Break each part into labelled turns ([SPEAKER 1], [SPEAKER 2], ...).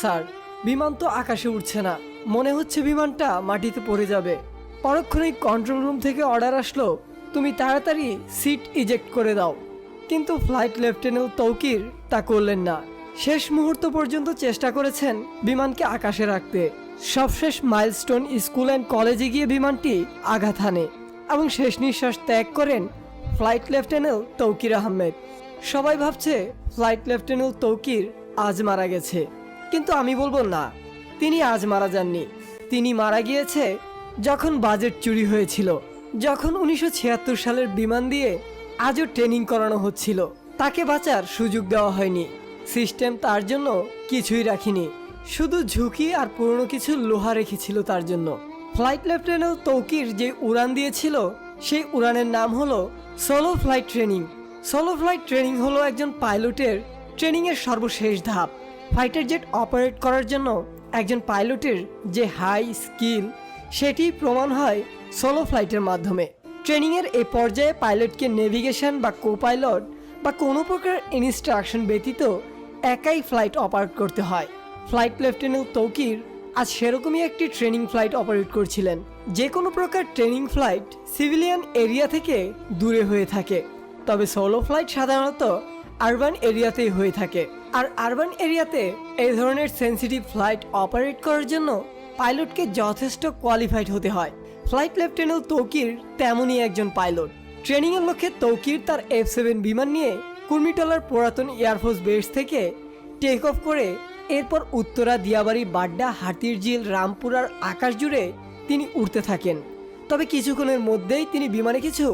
[SPEAKER 1] Sir, বিমান তো আকাশে উঠছে না, মনে হচ্ছে বিমানটা মাটিতে পড়ে যাবে। পরক্ষণেই কন্ট্রোল রুম থেকে অর্ডার আসলো, তুমি তাড়াতাড়ি সিট ইজেক্ট করে দাও। কিন্তু ফ্লাইট লেফটেন্যান্ট তৌকির তা করলেন না। শেষ মুহূর্ত পর্যন্ত চেষ্টা করেছেন বিমানকে আকাশে রাখতে। সবশেষ মাইলস্টোন স্কুল অ্যান্ড কলেজে গিয়ে বিমানটি আঘাত হানে এবং শেষ নিঃশ্বাস ত্যাগ করেন ফ্লাইট লেফটেন্যান্ট তৌকির আহমেদ। সবাই ভাবছে ফ্লাইট লেফটেন্যান্ট তৌকির আজ মারা গেছে, কিন্তু আমি বলবো না, তিনি আজ মারা যাননি। তিনি মারা গিয়েছে যখন বাজেট চুরি হয়েছিল, যখন 1976 সালের বিমান দিয়ে আজও ট্রেনিং করানো হচ্ছিল। তাকে বাঁচার সুযোগ দেওয়া হয়নি। সিস্টেম তার জন্য কিছুই রাখিনি, শুধু ঝুঁকি আর পুরনো কিছু লোহা রেখেছিল তার জন্য। ফ্লাইট লেফটেন্যান্ট তৌকির যে উড়ান দিয়েছিল সেই উড়ানের নাম হলো solo flight training. Solo flight training হলো একজন পাইলটের ট্রেনিংয়ের সর্বশেষ ধাপ। ফাইটার জেট অপারেট করার জন্য একজন পাইলটের যে হাই স্কিল, সেটি প্রমাণ হয় সোলো ফ্লাইটের মাধ্যমে। ট্রেনিংয়ের এই পর্যায়ে পাইলটকে নেভিগেশন বা কো পাইলট বা কোনো প্রকার ইনস্ট্রাকশন ব্যতীত একাই ফ্লাইট অপারেট করতে হয়। ফ্লাইট লেফটেন্যান্ট তৌকির আজ সেরকমই একটি ট্রেনিং ফ্লাইট অপারেট করছিলেন। যে কোনো প্রকার ট্রেনিং ফ্লাইট সিভিলিয়ান এরিয়া থেকে দূরে হয়ে থাকে, তবে সোলো ফ্লাইট সাধারণত আরবান এরিয়াতেই হয়ে থাকে। আর আরবান এরিয়াতে এই ধরনের সেন্সিটিভ ফ্লাইট অপারেট করার জন্য পাইলটকে যথেষ্ট কোয়ালিফাইড হতে হয়। ফ্লাইট লেফটেন্যান্ট তৌকির তেমনই একজন পাইলট। ট্রেনিংয়ের লক্ষ্যে তৌকির তার F-7 বিমান নিয়ে কুর্মিটলার পুরাতন এয়ারফোর্স বেস থেকে টেক অফ করে এরপর উত্তরা, দিয়াবাড়ি, বাড্ডা, হাতিরঝিল, রামপুরার আকাশ জুড়ে তিনি উড়তে থাকেন। তবে কিছুক্ষণের মধ্যেই তিনি বিমানে কিছু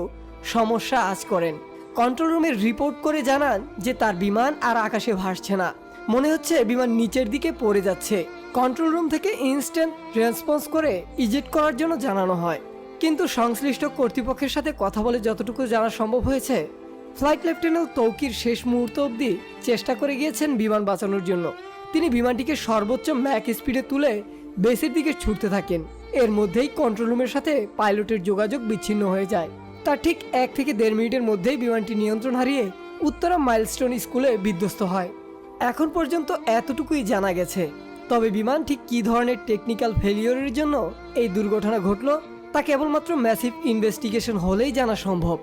[SPEAKER 1] সমস্যা আজ করেন। কন্ট্রোল রুমে রিপোর্ট করে জানান যে তার বিমান আর আকাশে ভাসছে না, মনে হচ্ছে বিমান নিচের দিকে পড়ে যাচ্ছে। কন্ট্রোল রুম থেকে ইনস্ট্যান্ট রেসপন্স করে ইজেক্ট করার জন্য জানানো হয়, কিন্তু সংশ্লিষ্ট কর্তৃপক্ষের সাথে কথা বলে যতটুকু জানা সম্ভব হয়েছে, ফ্লাইট লেফটেন্যান্ট তৌকির শেষ মুহূর্ত অবধি চেষ্টা করে গিয়েছেন বিমান বাঁচানোর জন্য। তিনি বিমানটিকে সর্বোচ্চ ম্যাক স্পিডে তুলে বেসের দিকে ছুটতে থাকেন। এর মধ্যেই কন্ট্রোল রুমের সাথে পাইলটের যোগাযোগ বিচ্ছিন্ন হয়ে যায়। তার ঠিক 1 থেকে 1.5 মিনিটের মধ্যেই বিমানটি নিয়ন্ত্রণ হারিয়ে উত্তরা মাইলস্টোন স্কুলে বিধ্বস্ত হয়। এখন পর্যন্ত এতটুকুই জানা গেছে, তবে বিমান ঠিক কী ধরনের টেকনিক্যাল ফেলিওরের জন্য এই দুর্ঘটনা ঘটল তা কেবলমাত্র ম্যাসিভ ইনভেস্টিগেশন হলেই জানা সম্ভব।